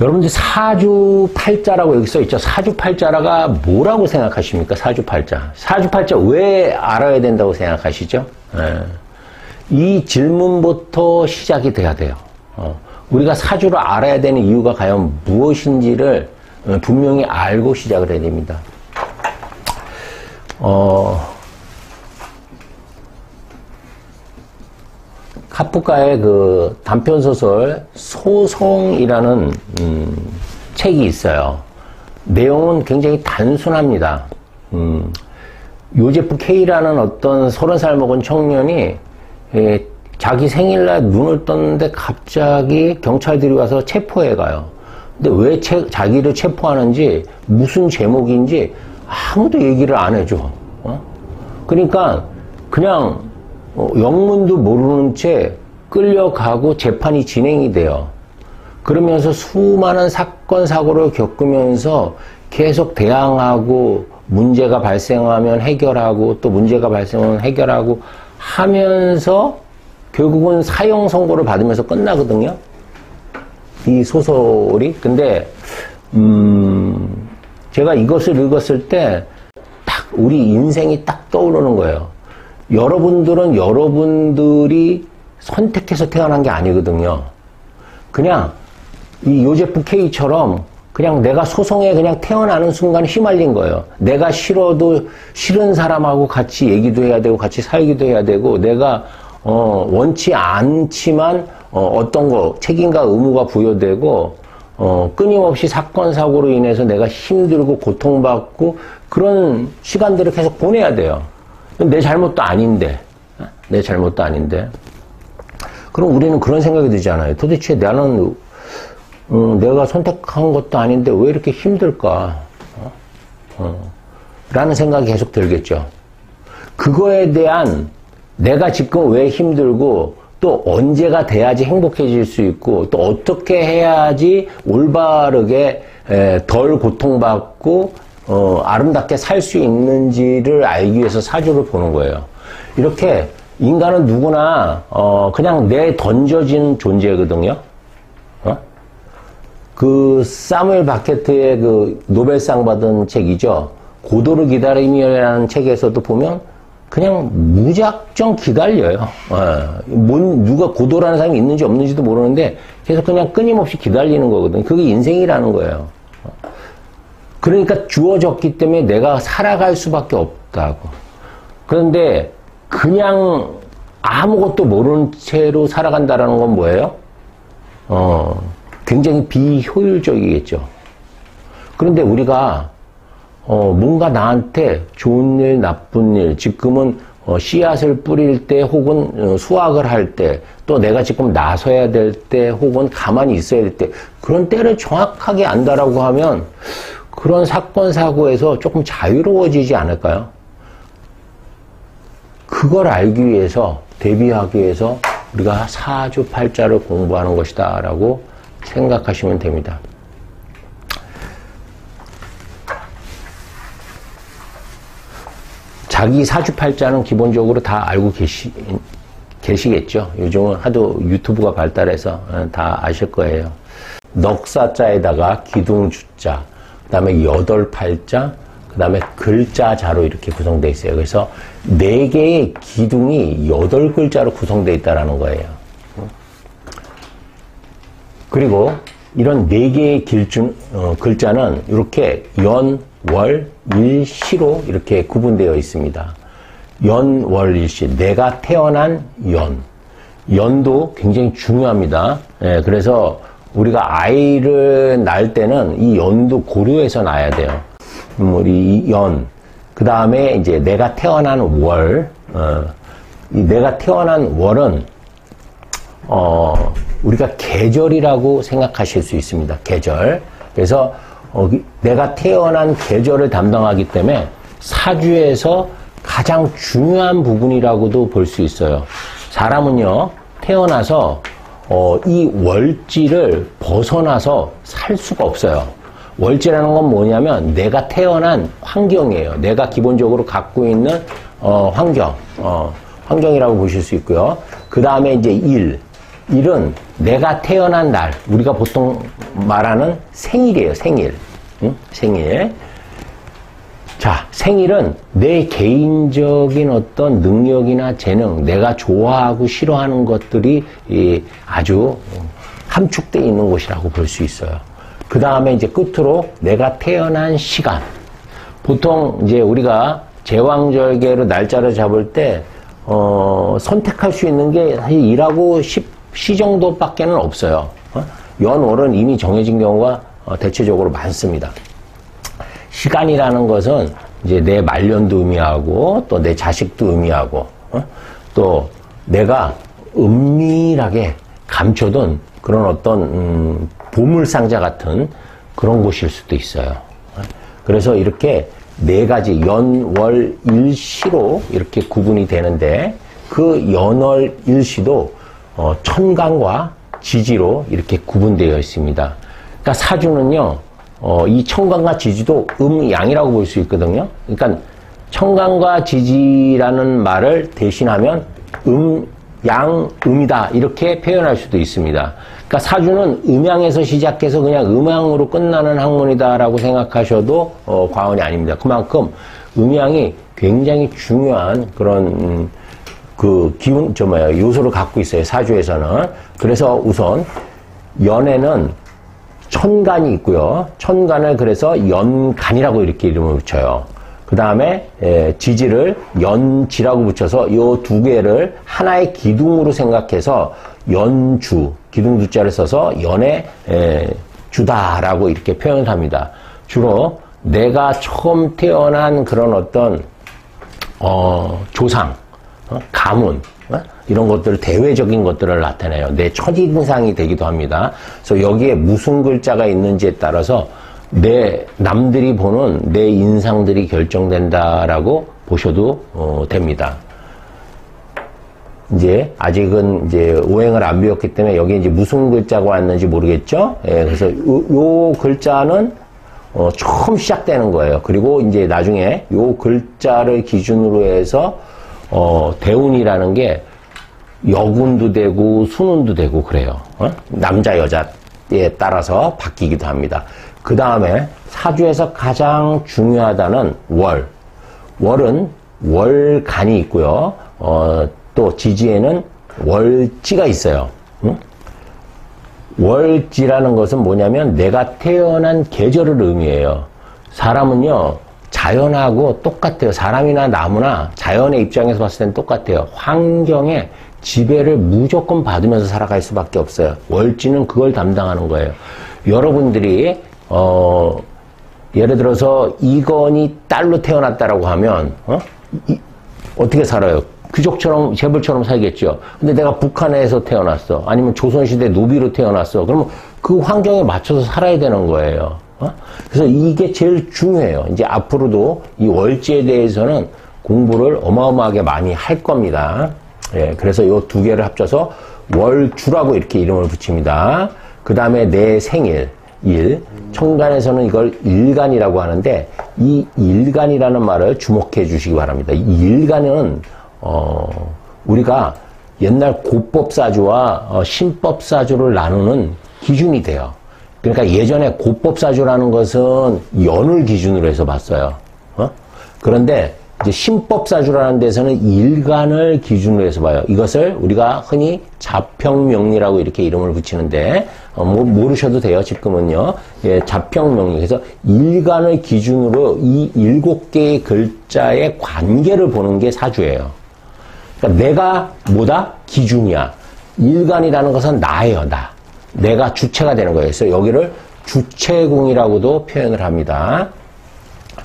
여러분들 사주팔자라고 여기 써있죠. 사주팔자가 뭐라고 생각하십니까? 사주팔자. 사주팔자 왜 알아야 된다고 생각하시죠? 이 질문부터 시작이 돼야 돼요. 우리가 사주를 알아야 되는 이유가 과연 무엇인지를 분명히 알고 시작을 해야 됩니다. 카프카의 그 단편소설 소송이라는 책이 있어요. 내용은 굉장히 단순합니다. 요제프 K라는 어떤 30살 먹은 청년이 자기 생일날 눈을 떴는데 갑자기 경찰들이 와서 체포해 가요. 근데 왜 자기를 체포하는지 무슨 제목인지 아무도 얘기를 안 해줘. 그러니까 그냥 영문도 모르는 채 끌려가고 재판이 진행이 돼요. 그러면서 수많은 사건 사고를 겪으면서 계속 대항하고 문제가 발생하면 해결하고 또 문제가 발생하면 해결하고 하면서 결국은 사형 선고를 받으면서 끝나거든요. 이 소설이. 근데 제가 이것을 읽었을 때 딱 우리 인생이 딱 떠오르는 거예요. 여러분들은 여러분들이 선택해서 태어난 게 아니거든요. 그냥 이 요제프 K처럼 그냥 내가 소송에 그냥 태어나는 순간 휘말린 거예요. 내가 싫어도 싫은 사람하고 같이 얘기도 해야 되고 같이 살기도 해야 되고 내가 원치 않지만 어떤 거 책임과 의무가 부여되고 끊임없이 사건 사고로 인해서 내가 힘들고 고통받고 그런 시간들을 계속 보내야 돼요. 내 잘못도 아닌데, 내 잘못도 아닌데. 그럼 우리는 그런 생각이 들잖아요. 도대체 나는, 내가 선택한 것도 아닌데 왜 이렇게 힘들까? 라는 생각이 계속 들겠죠. 그거에 대한 내가 지금 왜 힘들고 또 언제가 돼야지 행복해질 수 있고 또 어떻게 해야지 올바르게 덜 고통받고 아름답게 살 수 있는지를 알기 위해서 사주를 보는 거예요. 이렇게 인간은 누구나 그냥 내 던져진 존재거든요. 그 사무엘 바케트의 그 노벨상 받은 책이죠. 고도를 기다림이라는 책에서도 보면 그냥 무작정 기다려요. 누가 고도라는 사람이 있는지 없는지도 모르는데 계속 그냥 끊임없이 기다리는 거거든요. 그게 인생이라는 거예요. 그러니까 주어졌기 때문에 내가 살아갈 수밖에 없다고. 그런데 그냥 아무것도 모르는 채로 살아간다는 건 뭐예요? 굉장히 비효율적이겠죠. 그런데 우리가 뭔가 나한테 좋은 일, 나쁜 일, 지금은 씨앗을 뿌릴 때 혹은 수확을 할 때, 또 내가 지금 나서야 될 때 혹은 가만히 있어야 될 때, 그런 때를 정확하게 안다라고 하면 그런 사건, 사고에서 조금 자유로워지지 않을까요? 그걸 알기 위해서, 대비하기 위해서 우리가 사주팔자를 공부하는 것이다 라고 생각하시면 됩니다. 자기 사주팔자는 기본적으로 다 알고 계시겠죠. 요즘은 하도 유튜브가 발달해서 다 아실 거예요. 넉사자에다가 기둥주자, 그 다음에 8팔자, 그 다음에 글자자로 이렇게 구성되어 있어요. 그래서 4개의 기둥이 8글자로 구성되어 있다는 거예요. 그리고 이런 4개의 글자는 이렇게 연, 월, 일, 시로 이렇게 구분되어 있습니다. 연, 월, 일, 시. 내가 태어난 연. 연도 굉장히 중요합니다. 그래서 우리가 아이를 낳을 때는 이 연도 고려해서 낳아야 돼요. 우리 연. 그 다음에 이제 내가 태어난 월. 이 내가 태어난 월은, 우리가 계절이라고 생각하실 수 있습니다. 계절. 그래서 내가 태어난 계절을 담당하기 때문에 사주에서 가장 중요한 부분이라고도 볼 수 있어요. 사람은요, 태어나서 이 월지를 벗어나서 살 수가 없어요. 월지라는 건 뭐냐면 내가 태어난 환경이에요. 내가 기본적으로 갖고 있는 환경이라고 보실 수 있고요. 그 다음에 이제 일, 일은 내가 태어난 날, 우리가 보통 말하는 생일이에요, 생일. 응? 생일. 자, 생일은 내 개인적인 어떤 능력이나 재능, 내가 좋아하고 싫어하는 것들이 아주 함축되어 있는 곳이라고 볼 수 있어요. 그 다음에 이제 끝으로 내가 태어난 시간. 보통 이제 우리가 제왕절개로 날짜를 잡을 때, 선택할 수 있는 게 사실 1하고 10시 정도밖에는 없어요. 연월은 이미 정해진 경우가 대체적으로 많습니다. 시간이라는 것은 이제 내 말년도 의미하고 또 내 자식도 의미하고 또 내가 은밀하게 감춰둔 그런 어떤 보물상자 같은 그런 곳일 수도 있어요. 그래서 이렇게 네 가지 연, 월, 일시로 이렇게 구분이 되는데 그 연, 월, 일시도 천간과 지지로 이렇게 구분되어 있습니다. 그러니까 사주는요, 이 천간과 지지도 음양이라고 볼 수 있거든요. 그러니까 천간과 지지라는 말을 대신하면 양, 음이다 이렇게 표현할 수도 있습니다. 그러니까 사주는 음양에서 시작해서 그냥 음양으로 끝나는 학문이다라고 생각하셔도 과언이 아닙니다. 그만큼 음양이 굉장히 중요한 그런 그 기운, 요소를 갖고 있어요. 사주에서는. 그래서 우선 연에는 천간이 있고요. 천간을 그래서 연간이라고 이렇게 이름을 붙여요. 그 다음에 지지를 연지라고 붙여서 이 두 개를 하나의 기둥으로 생각해서 연주, 기둥두자를 써서 연의 주다라고 이렇게 표현을 합니다. 주로 내가 처음 태어난 그런 어떤 조상, 가문, 이런 것들을 대외적인 것들을 나타내요. 내 첫인상이 되기도 합니다. 그래서 여기에 무슨 글자가 있는지에 따라서 남들이 보는 내 인상들이 결정된다라고 보셔도 됩니다. 이제 아직은 이제 오행을 안 배웠기 때문에 여기 이제 무슨 글자가 왔는지 모르겠죠. 그래서 요 글자는 처음 시작되는 거예요. 그리고 이제 나중에 요 글자를 기준으로 해서 대운이라는 게 여군도 되고 수운도 되고 그래요. 남자 여자에 따라서 바뀌기도 합니다. 그 다음에 사주에서 가장 중요하다는 월. 월은 월간이 있고요. 또 지지에는 월지가 있어요. 응? 월지라는 것은 뭐냐면 내가 태어난 계절을 의미해요. 사람은요, 자연하고 똑같아요. 사람이나 나무나 자연의 입장에서 봤을 땐 똑같아요. 환경에 지배를 무조건 받으면서 살아갈 수밖에 없어요. 월지는 그걸 담당하는 거예요. 여러분들이 예를 들어서 이건이 딸로 태어났다라고 하면 어떻게 살아요? 귀족처럼 재벌처럼 살겠죠. 근데 내가 북한에서 태어났어. 아니면 조선시대 노비로 태어났어. 그러면 그 환경에 맞춰서 살아야 되는 거예요. 그래서 이게 제일 중요해요. 이제 앞으로도 이 월지에 대해서는 공부를 어마어마하게 많이 할 겁니다. 예, 그래서 이 두 개를 합쳐서 월주라고 이렇게 이름을 붙입니다. 그 다음에 내 생일, 일. 천간에서는 이걸 일간이라고 하는데 이 일간이라는 말을 주목해 주시기 바랍니다. 이 일간은 우리가 옛날 고법사주와 신법사주를 나누는 기준이 돼요. 그러니까 예전에 고법사주라는 것은 연을 기준으로 해서 봤어요. 그런데 이제 신법사주라는 데서는 일간을 기준으로 해서 봐요. 이것을 우리가 흔히 자평명리라고 이렇게 이름을 붙이는데 모르셔도 돼요. 지금은요. 예, 자평명리. 그래서 일간을 기준으로 이 7개의 글자의 관계를 보는 게 사주예요. 그러니까 내가 뭐다? 기준이야. 일간이라는 것은 나예요. 나. 내가 주체가 되는 거예요. 그래서 여기를 주체궁이라고도 표현을 합니다.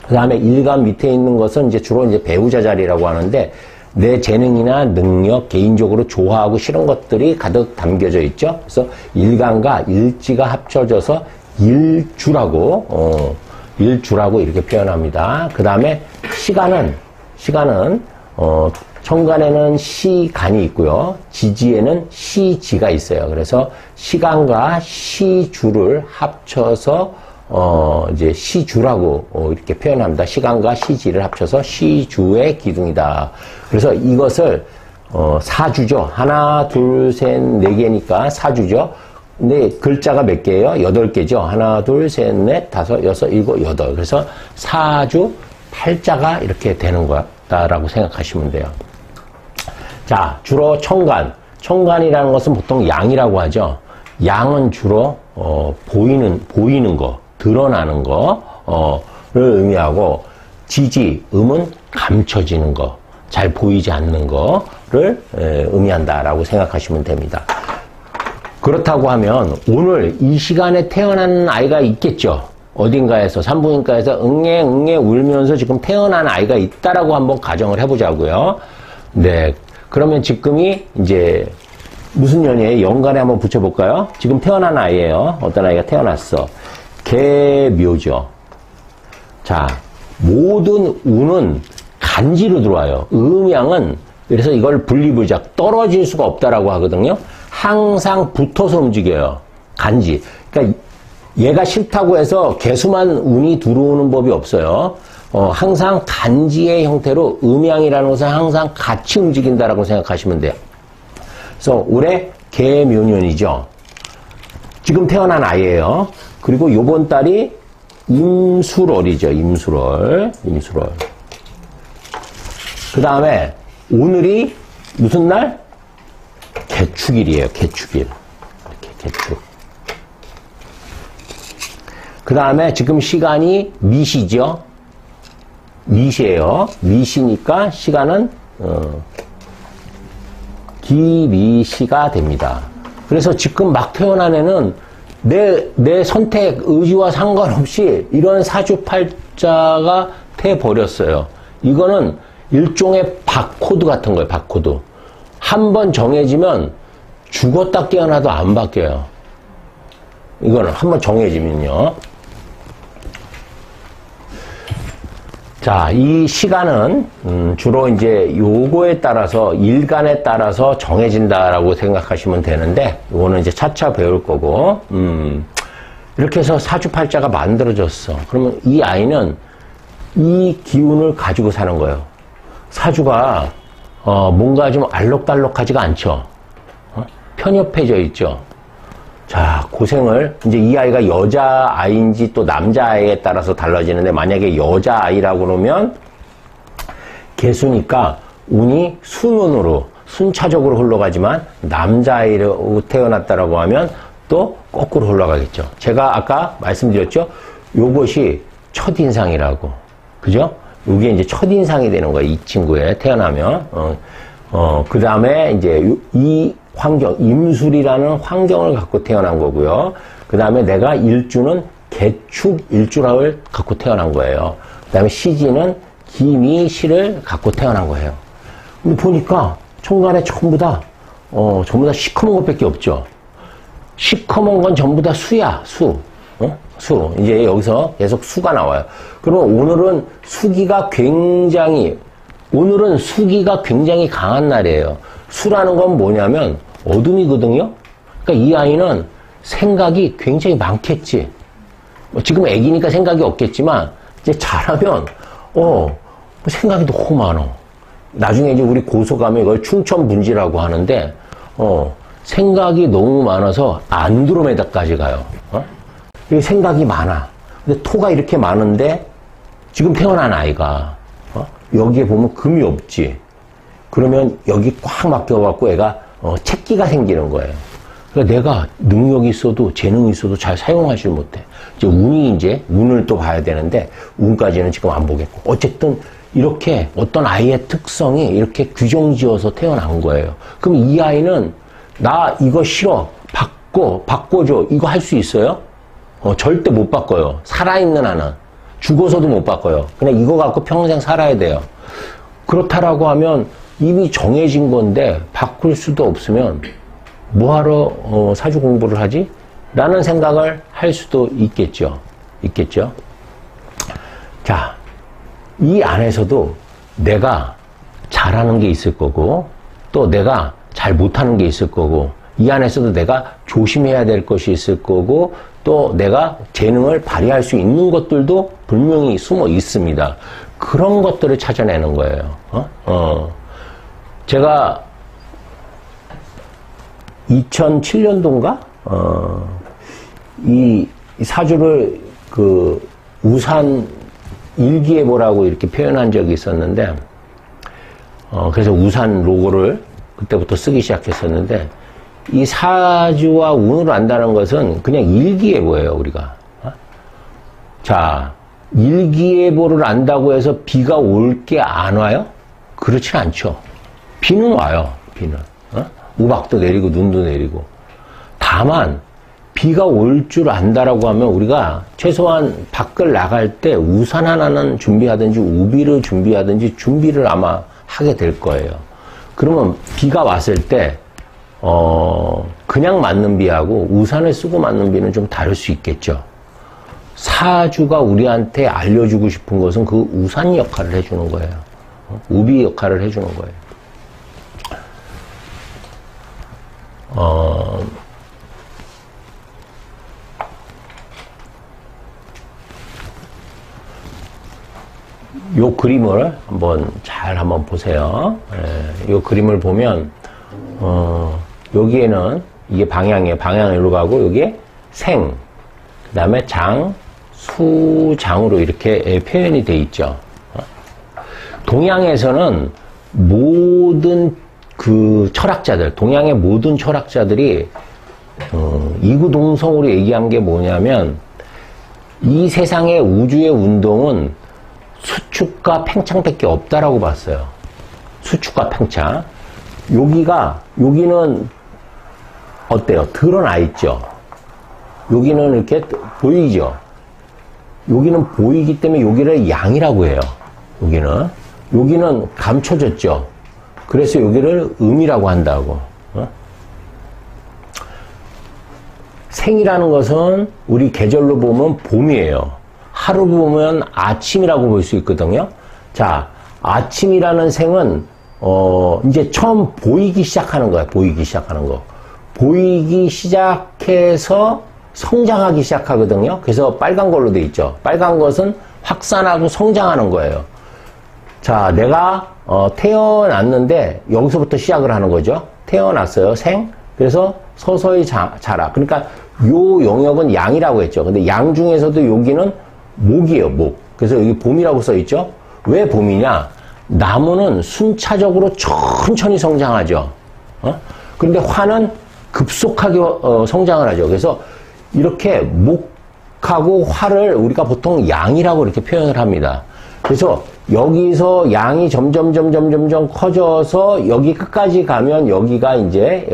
그 다음에 일간 밑에 있는 것은 이제 주로 이제 배우자 자리라고 하는데 내 재능이나 능력, 개인적으로 좋아하고 싫은 것들이 가득 담겨져 있죠. 그래서 일간과 일지가 합쳐져서 일주라고 이렇게 표현합니다. 그 다음에 시간은 천간에는 시간이 있고요. 지지에는 시지가 있어요. 그래서 시간과 시주를 합쳐서 이제 시주라고 이렇게 표현합니다. 시간과 시지를 합쳐서 시주의 기둥이다. 그래서 이것을 사주죠. 하나, 둘, 셋, 네 개니까 사주죠. 근데 글자가 몇 개예요? 8개죠. 하나, 둘, 셋, 넷, 다섯, 여섯, 일곱, 여덟. 그래서 사주 8자가 이렇게 되는 거다라고 생각하시면 돼요. 자, 주로 청간. 청간이라는 것은 보통 양이라고 하죠. 양은 주로 보이는 거, 드러나는 거를 의미하고, 지지, 음은 감춰지는 거, 잘 보이지 않는 거를 의미한다라고 생각하시면 됩니다. 그렇다고 하면 오늘 이 시간에 태어난 아이가 있겠죠. 어딘가에서 산부인과에서 응애 울면서 지금 태어난 아이가 있다라고 한번 가정을 해보자고요. 네, 그러면 지금이 이제 무슨 년이에요? 연간에 한번 붙여볼까요? 지금 태어난 아이예요. 어떤 아이가 태어났어? 개묘죠. 자, 모든 운은 간지로 들어와요. 음양은 그래서 이걸 분리불작 떨어질 수가 없다라고 하거든요. 항상 붙어서 움직여요. 간지. 그러니까 얘가 싫다고 해서 개수만 운이 들어오는 법이 없어요. 항상 간지의 형태로 음양이라는 것은 항상 같이 움직인다라고 생각하시면 돼요. 그래서 올해 개묘년이죠. 지금 태어난 아이예요. 그리고 요번 달이 임술월이죠. 임술월. 그 다음에 오늘이 무슨 날? 개축일이에요. 개축일. 이렇게 개축. 그 다음에 지금 시간이 미시죠. 미시예요. 미시니까 시간은 기미시가 됩니다. 그래서 지금 막 태어난 애는 내 선택, 의지와 상관없이 이런 사주팔자가 돼버렸어요. 이거는 일종의 바코드 같은 거예요. 바코드. 한번 정해지면 죽었다 깨어나도 안 바뀌어요. 이거는 한번 정해지면요. 자, 이 시간은 주로 이제 요거에 따라서 일간에 따라서 정해진다라고 생각하시면 되는데, 요거는 이제 차차 배울 거고, 이렇게 해서 사주팔자가 만들어졌어. 그러면 이 아이는 이 기운을 가지고 사는 거예요. 사주가 뭔가 좀 알록달록하지가 않죠. 편협해져 있죠. 자, 고생을, 이제 이 아이가 여자아이인지 또 남자아이에 따라서 달라지는데, 만약에 여자아이라고 그러면, 개수니까 운이 수운으로, 순차적으로 흘러가지만, 남자아이로 태어났다라고 하면 또 거꾸로 흘러가겠죠. 제가 아까 말씀드렸죠? 요것이 첫인상이라고. 그죠? 요게 이제 첫인상이 되는 거예요. 이 친구에 태어나면. 그 다음에 이제 이 환경, 임술이라는 환경을 갖고 태어난 거고요. 그 다음에 내가 일주는 개축 일주를 갖고 태어난 거예요. 그 다음에 시지는 기미시를 갖고 태어난 거예요. 근데 보니까 천간에 전부 다 시커먼 것밖에 없죠. 시커먼 건 전부 다 수야, 수. 수. 이제 여기서 계속 수가 나와요. 그러면 오늘은 수기가 굉장히 강한 날이에요. 수라는 건 뭐냐면 어둠이거든요. 그러니까 이 아이는 생각이 굉장히 많겠지. 지금 애기니까 생각이 없겠지만 이제 자라면 생각이 너무 많아. 나중에 이제 우리 고소 가면 이걸 충천분지라고 하는데 생각이 너무 많아서 안드로메다까지 가요. 이게 생각이 많아. 근데 토가 이렇게 많은데 지금 태어난 아이가 여기에 보면 금이 없지. 그러면 여기 꽉 막혀갖고 애가 책기가 생기는 거예요. 그러니까 내가 능력이 있어도 재능이 있어도 잘 사용하지 못해. 이제 운을 또 봐야 되는데 운까지는 지금 안 보겠고. 어쨌든 이렇게 어떤 아이의 특성이 이렇게 규정지어서 태어난 거예요. 그럼 이 아이는 나 이거 싫어. 바꿔줘. 이거 할 수 있어요? 절대 못 바꿔요. 살아있는 한은. 죽어서도 못 바꿔요. 그냥 이거 갖고 평생 살아야 돼요. 그렇다라고 하면 이미 정해진 건데 바꿀 수도 없으면 뭐하러 사주 공부를 하지? 라는 생각을 할 수도 있겠죠. 자, 이 안에서도 내가 잘하는 게 있을 거고 또 내가 잘 못하는 게 있을 거고 이 안에서도 내가 조심해야 될 것이 있을 거고 또 내가 재능을 발휘할 수 있는 것들도 분명히 숨어 있습니다. 그런 것들을 찾아내는 거예요. 제가 2007년도인가? 이 사주를 그 우산 일기예보라고 이렇게 표현한 적이 있었는데, 그래서 우산 로고를 그때부터 쓰기 시작했었는데, 이 사주와 운을 안다는 것은 그냥 일기예보예요, 우리가. 자, 일기예보를 안다고 해서 비가 올 게 안 와요? 그렇지 않죠. 비는 와요, 비는. 우박도 내리고 눈도 내리고. 다만 비가 올 줄 안다라고 하면 우리가 최소한 밖을 나갈 때 우산 하나는 준비하든지 우비를 준비하든지 준비를 아마 하게 될 거예요. 그러면 비가 왔을 때 그냥 맞는 비하고 우산을 쓰고 맞는 비는 좀 다를 수 있겠죠. 사주가 우리한테 알려주고 싶은 것은 그 우산 역할을 해주는 거예요. 우비 역할을 해주는 거예요. 요 그림을 한번 보세요. 요 그림을 보면, 여기에는 이게 방향이에요. 방향은 이리로 가고, 여기에 생, 그 다음에 장, 수, 장으로 이렇게 표현이 돼 있죠. 동양에서는 모든 그 철학자들, 동양의 모든 철학자들이 이구동성으로 얘기한 게 뭐냐면, 이 세상의 우주의 운동은 수축과 팽창밖에 없다라고 봤어요. 수축과 팽창. 여기는 어때요? 드러나 있죠? 여기는 이렇게 보이죠? 여기는 보이기 때문에 여기를 양이라고 해요. 여기는 감춰졌죠? 그래서 여기를 음이라고 한다고. 생이라는 것은 우리 계절로 보면 봄이에요. 하루 보면 아침이라고 볼 수 있거든요. 자, 아침이라는 생은 이제 처음 보이기 시작하는 거야. 보이기 시작하는 거. 보이기 시작해서 성장하기 시작하거든요. 그래서 빨간 걸로 돼 있죠. 빨간 것은 확산하고 성장하는 거예요. 자, 내가 태어났는데 여기서부터 시작을 하는 거죠. 태어났어요. 생. 그래서 서서히 자라. 그러니까 요 영역은 양이라고 했죠. 근데 양 중에서도 여기는 목이에요, 목. 그래서 여기 봄이라고 써 있죠. 왜 봄이냐? 나무는 순차적으로 천천히 성장하죠. 그런데 화는 급속하게 성장을 하죠. 그래서 이렇게 목하고 화를 우리가 보통 양이라고 이렇게 표현을 합니다. 그래서 여기서 양이 점점 커져서 여기 끝까지 가면 여기가 이제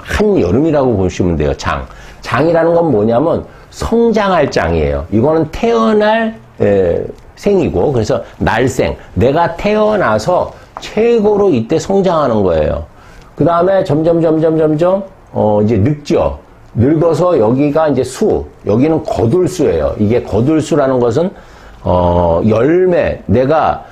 한여름이라고 보시면 돼요. 장이라는 건 뭐냐면 성장할 장이에요. 이거는 태어날 생이고, 그래서 날생. 내가 태어나서 최고로 이때 성장하는 거예요. 그 다음에 점점 이제 늙죠. 늙어서 여기가 이제 수. 여기는 거둘수예요. 이게 거둘수라는 것은 열매. 내가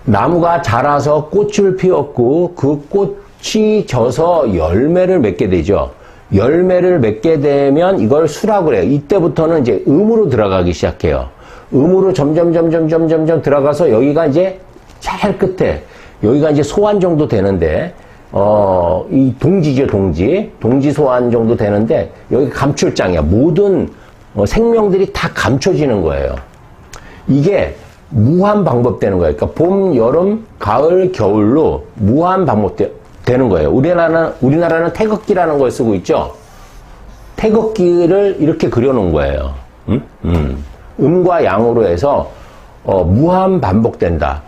나무가 자라서 꽃을 피웠고 그 꽃이 져서 열매를 맺게 되죠. 열매를 맺게 되면 이걸 수라고 그래요. 이때부터는 이제 음으로 들어가기 시작해요. 음으로 점점 들어가서 여기가 이제 제일 끝에 여기가 이제 소환 정도 되는데 이 동지죠. 동지 소환 정도 되는데 여기 감출장이야. 모든 생명들이 다 감춰지는 거예요. 이게 무한 반복되는 거예요. 그러니까 봄, 여름, 가을, 겨울로 무한 반복되는 거예요. 우리나라는 태극기라는 걸 쓰고 있죠. 태극기를 이렇게 그려놓은 거예요. 음과 양으로 해서 무한 반복된다.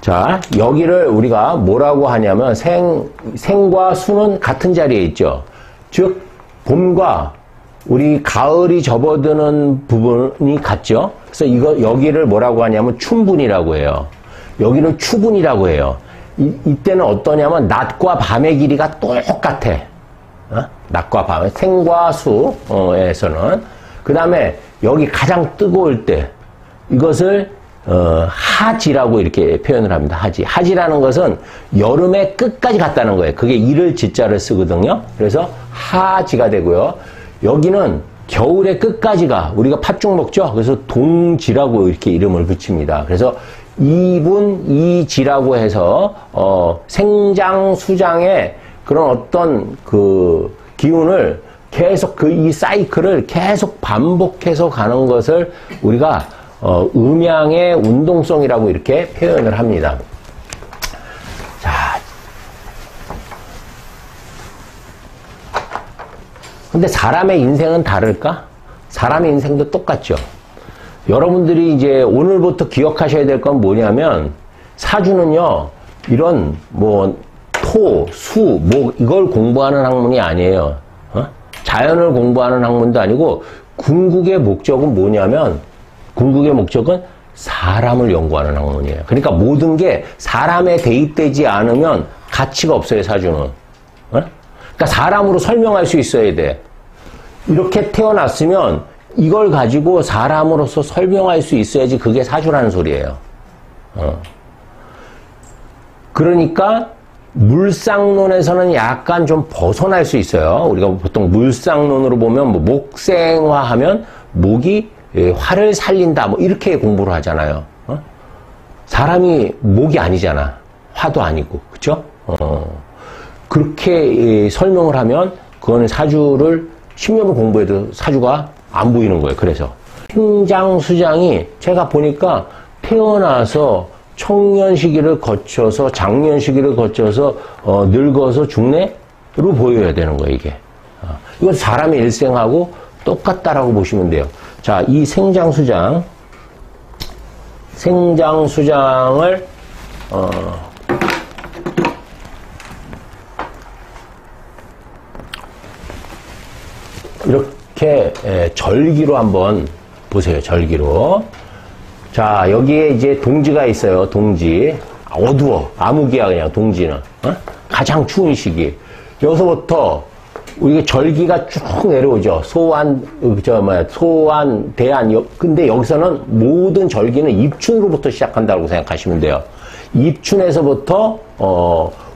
자, 여기를 우리가 뭐라고 하냐면 생과 수는 같은 자리에 있죠. 즉 봄과 우리 가을이 접어드는 부분이 같죠. 그래서 여기를 뭐라고 하냐면 춘분이라고 해요. 여기는 추분이라고 해요. 이때는 어떠냐면 낮과 밤의 길이가 똑같아. 낮과 밤, 생과 수에서는. 그 다음에 여기 가장 뜨거울 때 이것을 하지라고 이렇게 표현을 합니다. 하지라는 것은 여름의 끝까지 갔다는 거예요. 그게 이를 지자를 쓰거든요. 그래서 하지가 되고요. 여기는 겨울의 끝까지가 우리가 팥죽 먹죠. 그래서 동지라고 이렇게 이름을 붙입니다. 그래서 이분이지라고 해서 생장 수장의 그런 어떤 그 기운을 계속 이 사이클을 계속 반복해서 가는 것을 우리가 음양의 운동성이라고 이렇게 표현을 합니다. 자, 근데 사람의 인생은 다를까? 사람의 인생도 똑같죠. 여러분들이 이제 오늘부터 기억하셔야 될 건 뭐냐면, 사주는요, 이런 토, 수, 목 이걸 공부하는 학문이 아니에요. 자연을 공부하는 학문도 아니고, 궁극의 목적은 뭐냐면, 궁극의 목적은 사람을 연구하는 학문이에요. 그러니까 모든 게 사람에 대입되지 않으면 가치가 없어요, 사주는. 그러니까 사람으로 설명할 수 있어야 돼. 이렇게 태어났으면 이걸 가지고 사람으로서 설명할 수 있어야지 그게 사주라는 소리예요. 그러니까 물상론에서는 약간 좀 벗어날 수 있어요. 우리가 보통 물상론으로 보면 목생화하면 목이 화를 살린다 이렇게 공부를 하잖아요. 사람이 목이 아니잖아. 화도 아니고. 그쵸? 그렇게 설명을 하면 그거는 사주를 10년을 공부해도 사주가 안 보이는 거예요. 그래서 생장수장이 제가 보니까 태어나서 청년 시기를 거쳐서 장년 시기를 거쳐서 늙어서 중내로 보여야 되는 거예요. 이게. 이건 사람의 일생하고 똑같다라고 보시면 돼요. 자, 이 생장수장을 이렇게 절기로 한번 보세요. 절기로. 자, 여기에 이제 동지가 있어요. 동지. 어두워. 암흑이야, 그냥 동지는. 가장 추운 시기. 여기서부터 우리가 절기가 쭉 내려오죠. 소환, 대안. 근데 여기서는 모든 절기는 입춘으로부터 시작한다고 생각하시면 돼요. 입춘에서부터,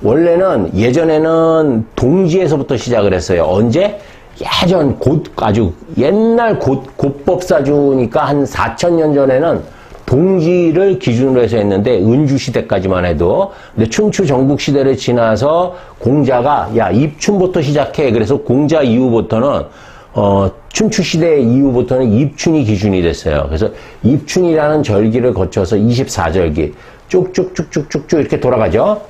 원래는 예전에는 동지에서부터 시작을 했어요. 언제? 예전 아주 옛날 곧법사주니까 한 4,000년 전에는 동지를 기준으로 해서 했는데, 은주시대까지만 해도. 근데 춘추 전국시대를 지나서 공자가, 야, 입춘부터 시작해. 그래서 공자 이후부터는, 춘추시대 이후부터는 입춘이 기준이 됐어요. 그래서 입춘이라는 절기를 거쳐서 24절기, 쭉쭉쭉쭉쭉쭉 이렇게 돌아가죠.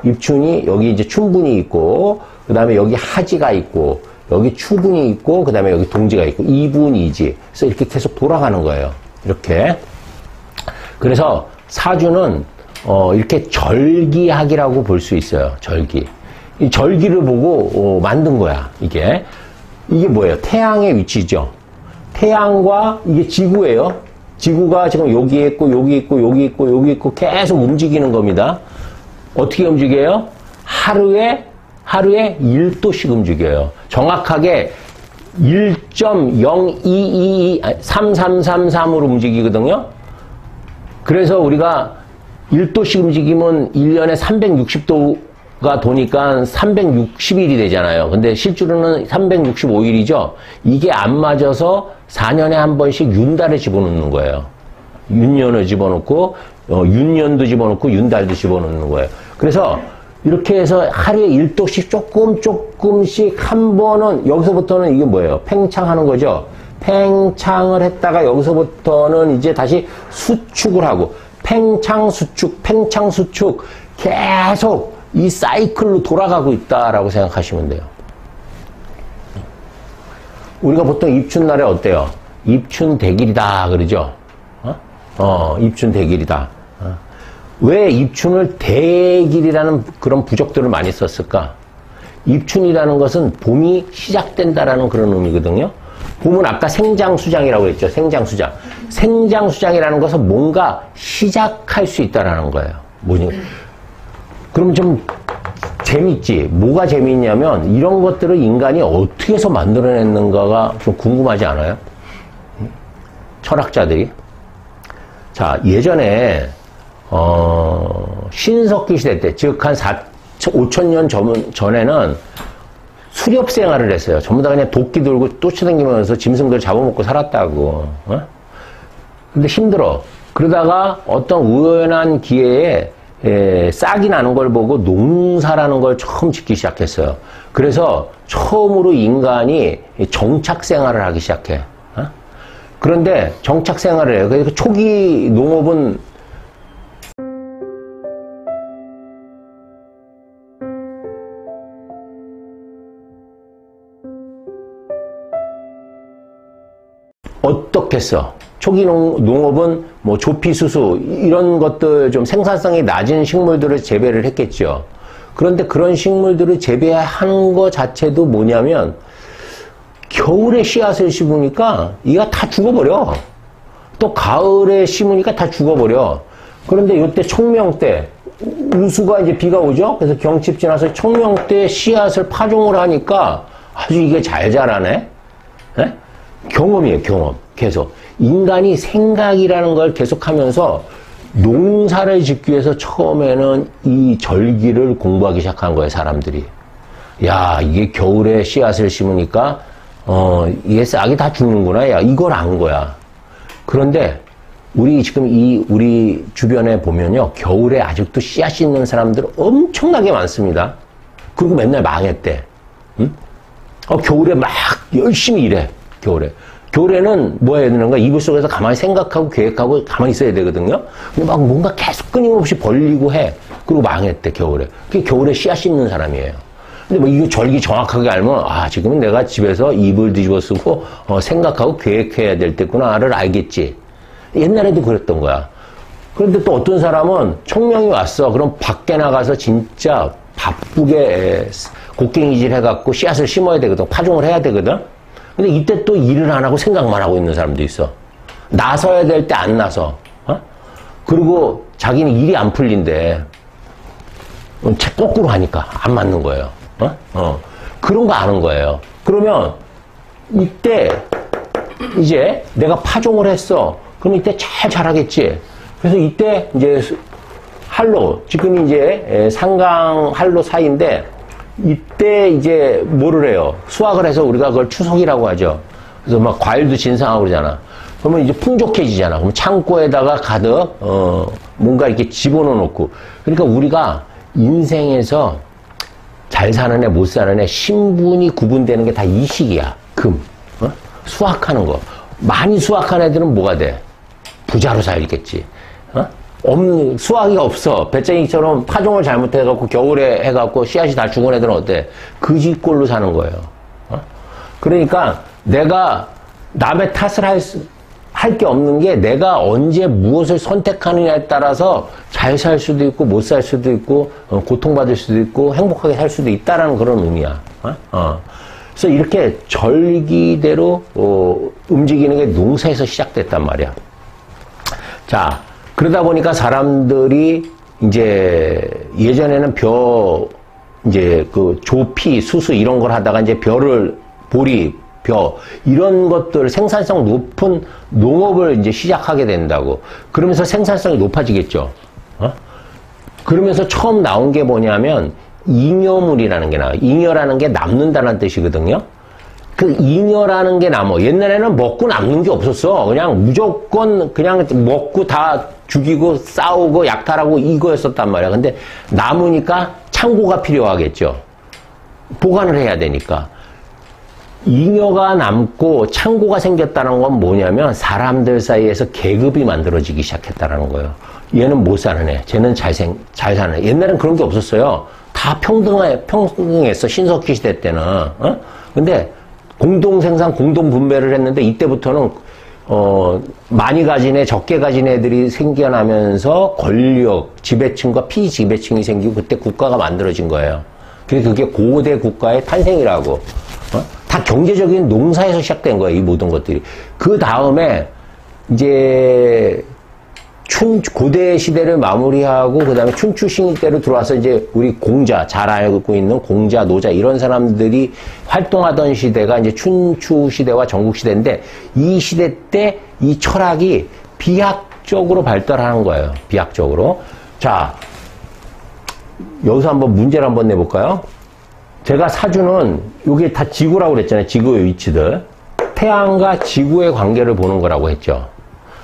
입춘이 여기 이제 춘분이 있고, 그 다음에 여기 하지가 있고, 여기 추분이 있고, 그 다음에 여기 동지가 있고, 이분이지. 그래서 이렇게 계속 돌아가는 거예요. 이렇게. 그래서 사주는 이렇게 절기학이라고 볼 수 있어요. 절기. 이 절기를 보고 만든 거야. 이게 뭐예요? 태양의 위치죠. 태양과 이게 지구예요. 지구가 지금 여기 있고 여기 있고 여기 있고 여기 있고 계속 움직이는 겁니다. 어떻게 움직여요? 하루에 1도씩 움직여요. 정확하게 1.023333으로 움직이거든요. 그래서 우리가 1도씩 움직이면 1년에 360도가 도니까 360일이 되잖아요. 근데 실제로는 365일이죠. 이게 안 맞아서 4년에 한 번씩 윤달을 집어넣는 거예요. 윤년을 집어넣고 윤년도 집어넣고 윤달도 집어넣는 거예요. 그래서 이렇게 해서 하루에 1도씩 조금씩 한 번은, 여기서부터는 이게 뭐예요? 팽창하는 거죠? 팽창을 했다가 여기서부터는 이제 다시 수축을 하고, 팽창, 수축 계속 이 사이클로 돌아가고 있다라고 생각하시면 돼요. 우리가 보통 입춘날에 어때요? 입춘대길이다, 그러죠? 입춘대길이다. 왜 입춘을 대길이라는 그런 부적들을 많이 썼을까? 입춘이라는 것은 봄이 시작된다라는 그런 의미거든요. 봄은 아까 생장수장이라고 했죠. 생장수장. 생장수장이라는 것은 뭔가 시작할 수 있다라는 거예요. 그럼 좀 재밌지. 뭐가 재미있냐면 이런 것들을 인간이 어떻게 해서 만들어냈는가가 좀 궁금하지 않아요? 철학자들이. 자, 예전에 신석기 시대 때, 즉 한 5,000년 전에는 수렵 생활을 했어요. 전부 다 그냥 도끼 들고 쫓아다니면서 짐승들 잡아먹고 살았다고. 근데 힘들어. 그러다가 어떤 우연한 기회에 싹이 나는 걸 보고 농사라는 걸 처음 짓기 시작했어요. 그래서 처음으로 인간이 정착 생활을 하기 시작해. 그런데 정착 생활을 해요. 그래서 초기 농업은 어떻겠어? 초기 농업은 뭐 조피, 수수 이런 것들 좀 생산성이 낮은 식물들을 재배를 했겠죠. 그런데 그런 식물들을 재배하는 것 자체도 뭐냐면 겨울에 씨앗을 심으니까 이가 다 죽어버려. 또 가을에 심으니까 다 죽어버려. 그런데 이때 청명 때 우수가 이제 비가 오죠. 그래서 경칩 지나서 청명 때 씨앗을 파종을 하니까 아주 이게 잘 자라네. 네? 경험이에요, 경험. 계속. 인간이 생각이라는 걸 계속하면서 농사를 짓기 위해서 처음에는 이 절기를 공부하기 시작한 거예요, 사람들이. 야, 이게 겨울에 씨앗을 심으니까, 이게 싹이 다 죽는구나. 야, 이걸 안 거야. 그런데, 지금 우리 주변에 보면요, 겨울에 아직도 씨앗 있는 사람들 엄청나게 많습니다. 그리고 맨날 망했대. 응? 겨울에 막 열심히 일해, 겨울에. 겨울에는 뭐 해야 되는 거야? 이불 속에서 가만히 생각하고 계획하고 가만히 있어야 되거든요? 근데 막 뭔가 계속 끊임없이 벌리고 해. 그리고 망했대, 겨울에. 그게 겨울에 씨앗 심는 사람이에요. 근데 뭐 이거 절기 정확하게 알면, 지금은 내가 집에서 이불 뒤집어 쓰고, 생각하고 계획해야 될 때구나를 알겠지. 옛날에도 그랬던 거야. 그런데 또 어떤 사람은 청명이 왔어. 그럼 밖에 나가서 진짜 바쁘게 곡괭이질 해갖고 씨앗을 심어야 되거든. 파종을 해야 되거든. 근데 이때 또 일을 안 하고 생각만 하고 있는 사람도 있어. 나서야 될 때 안 나서. 그리고 자기는 일이 안 풀린대. 거꾸로 하니까 안 맞는 거예요. 그런 거 아는 거예요. 그러면 이때 이제 내가 파종을 했어. 그럼 이때 잘 자라겠지. 그래서 이때 이제 한로, 지금 이제 상강 한로 사이인데 이때 이제 뭐를 해요? 수확을 해서 우리가 그걸 추석이라고 하죠. 그래서 막 과일도 진상하고 그러잖아. 그러면 이제 풍족해지잖아. 그럼 창고에다가 가득, 뭔가 이렇게 집어넣어 놓고. 그러니까 우리가 인생에서 잘 사는 애, 못 사는 애, 신분이 구분되는 게 다 이 시기야. 금. 수확하는 거. 많이 수확한 애들은 뭐가 돼? 부자로 살겠지. 수확이 없어. 배짱이처럼 파종을 잘못해갖고 겨울에 해갖고 씨앗이 다 죽은 애들은 어때? 그지꼴로 사는 거예요. 그러니까 내가 남의 탓을 할 게 없는 게 내가 언제 무엇을 선택하느냐에 따라서 잘 살 수도 있고 못 살 수도 있고 고통받을 수도 있고 행복하게 살 수도 있다라는 그런 의미야. 그래서 이렇게 절기대로 움직이는 게 농사에서 시작됐단 말이야. 자, 그러다 보니까 사람들이 이제 예전에는 이제 그 조피, 수수 이런 걸 하다가 이제 보리, 이런 것들 생산성 높은 농업을 이제 시작하게 된다고. 그러면서 생산성이 높아지겠죠. 그러면서 처음 나온 게 뭐냐면 잉여물이라는 게 나와요. 잉여라는 게 남는다는 뜻이거든요. 그 잉여라는 게 남어. 옛날에는 먹고 남는 게 없었어. 그냥 무조건 그냥 먹고 다 죽이고 싸우고 약탈하고 이거였었단 말이야. 근데 남으니까 창고가 필요하겠죠. 보관을 해야 되니까. 잉여가 남고 창고가 생겼다는 건 뭐냐면 사람들 사이에서 계급이 만들어지기 시작했다는 거예요. 얘는 못 사는 애, 쟤는 잘 사는 애. 옛날엔 그런 게 없었어요. 다 평등했어. 신석기 시대 때는. 근데 공동생산, 공동분배를 했는데 이때부터는 많이 가진 애, 적게 가진 애들이 생겨나면서 권력, 지배층과 피지배층이 생기고 그때 국가가 만들어진 거예요. 그게 고대 국가의 탄생이라고. 다 경제적인 농사에서 시작된 거예요, 이 모든 것들이. 그 다음에 이제 고대 시대를 마무리하고 그 다음에 춘추 신기 때로 들어와서 이제 우리 공자, 잘 알고 있는 공자, 노자 이런 사람들이 활동하던 시대가 이제 춘추 시대와 전국 시대인데 이 시대 때 이 철학이 비약적으로 발달하는 거예요. 비약적으로. 자, 여기서 한번 문제를 한번 내볼까요? 제가 사주는 이게 다 지구라고 그랬잖아요. 지구의 위치들. 태양과 지구의 관계를 보는 거라고 했죠.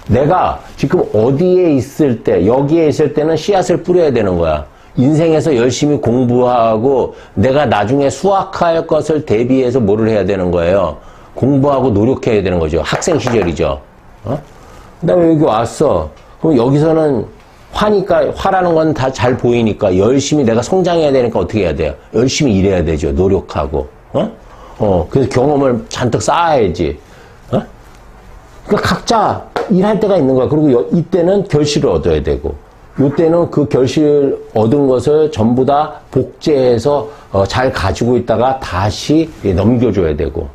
내가 지금 어디에 있을 때, 여기에 있을 때는 씨앗을 뿌려야 되는 거야. 인생에서 열심히 공부하고 내가 나중에 수확할 것을 대비해서 뭐를 해야 되는 거예요? 공부하고 노력해야 되는 거죠. 학생 시절이죠. 그 다음에 여기 왔어. 그럼 여기서는 화니까, 화라는 건 다 잘 보이니까 열심히 내가 성장해야 되니까 어떻게 해야 돼요? 열심히 일해야 되죠. 노력하고. 그래서 경험을 잔뜩 쌓아야지. 그러니까 각자 일할 때가 있는 거야. 그리고 이때는 결실을 얻어야 되고, 이때는 그 결실 얻은 것을 전부 다 복제해서 잘 가지고 있다가 다시 넘겨줘야 되고,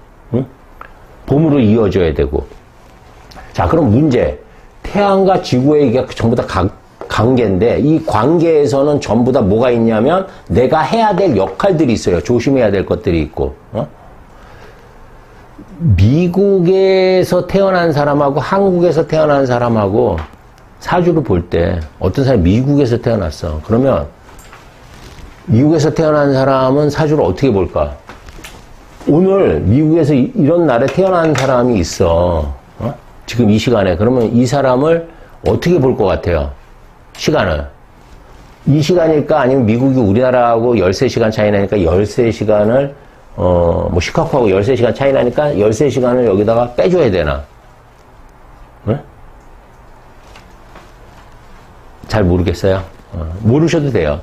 봄으로 이어져야 되고. 자, 그럼 문제. 태양과 지구의 이게 전부 다 관계인데, 이 관계에서는 전부 다 뭐가 있냐면 내가 해야 될 역할들이 있어요. 조심해야 될 것들이 있고. 미국에서 태어난 사람하고 한국에서 태어난 사람하고 사주를 볼 때 어떤 사람이 미국에서 태어났어. 그러면 미국에서 태어난 사람은 사주를 어떻게 볼까? 오늘 미국에서 이런 날에 태어난 사람이 있어. 지금 이 시간에. 그러면 이 사람을 어떻게 볼 것 같아요? 시간을. 이 시간일까? 아니면 미국이 우리나라하고 13시간 차이 나니까 13시간을 시카고하고 13시간 차이 나니까 13시간을 여기다가 빼줘야 되나? 응? 잘 모르겠어요. 모르셔도 돼요.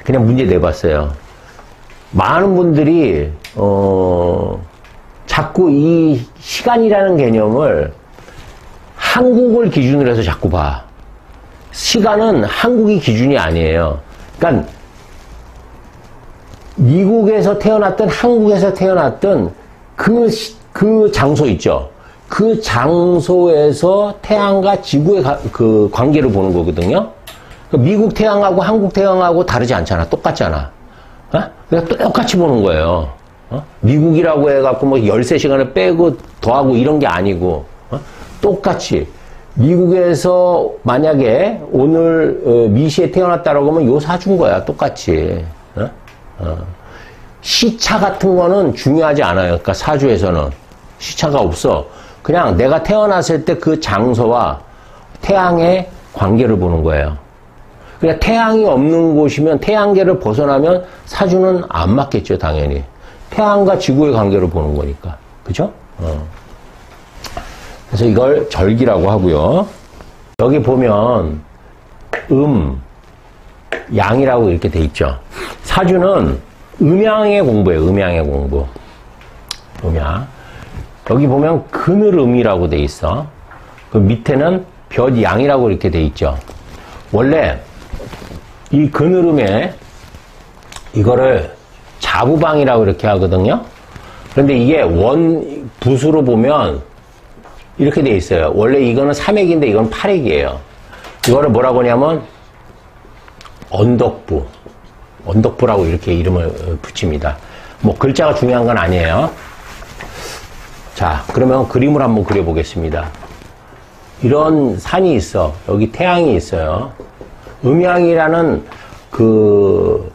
그냥 문제 내봤어요. 많은 분들이, 자꾸 이 시간이라는 개념을 한국을 기준으로 해서 자꾸 봐. 시간은 한국이 기준이 아니에요. 그러니까, 미국에서 태어났든 한국에서 태어났든 그 장소 있죠. 그 장소에서 태양과 지구의 그 관계를 보는 거거든요. 미국 태양하고 한국 태양하고 다르지 않잖아. 똑같잖아. 그러니까 똑같이 보는 거예요. 미국이라고 해갖고 뭐 13시간을 빼고 더하고 이런 게 아니고, 똑같이. 미국에서 만약에 오늘 미시에 태어났다라고 하면 요 사준 거야. 똑같이. 시차 같은 거는 중요하지 않아요. 그러니까 사주에서는 시차가 없어. 그냥 내가 태어났을 때 그 장소와 태양의 관계를 보는 거예요. 그러니까 태양이 없는 곳이면 태양계를 벗어나면 사주는 안 맞겠죠, 당연히. 태양과 지구의 관계를 보는 거니까. 그죠? 그래서 이걸 절기라고 하고요. 여기 보면 양이라고 이렇게 돼 있죠. 사주는 음양의 공부예요. 음양의 공부. 음양. 여기 보면 그늘음이라고 돼 있어. 그 밑에는 볕양이라고 이렇게 돼 있죠. 원래 이 그늘음에 이거를 자부방이라고 이렇게 하거든요. 그런데 이게 붓으로 보면 이렇게 돼 있어요. 원래 이거는 삼액인데 이건 팔액이에요. 이거를 뭐라고 하냐면 언덕부라고 이렇게 이름을 붙입니다. 뭐 글자가 중요한 건 아니에요. 자, 그러면 그림을 한번 그려보겠습니다. 이런 산이 있어. 여기 태양이 있어요. 음양이라는 그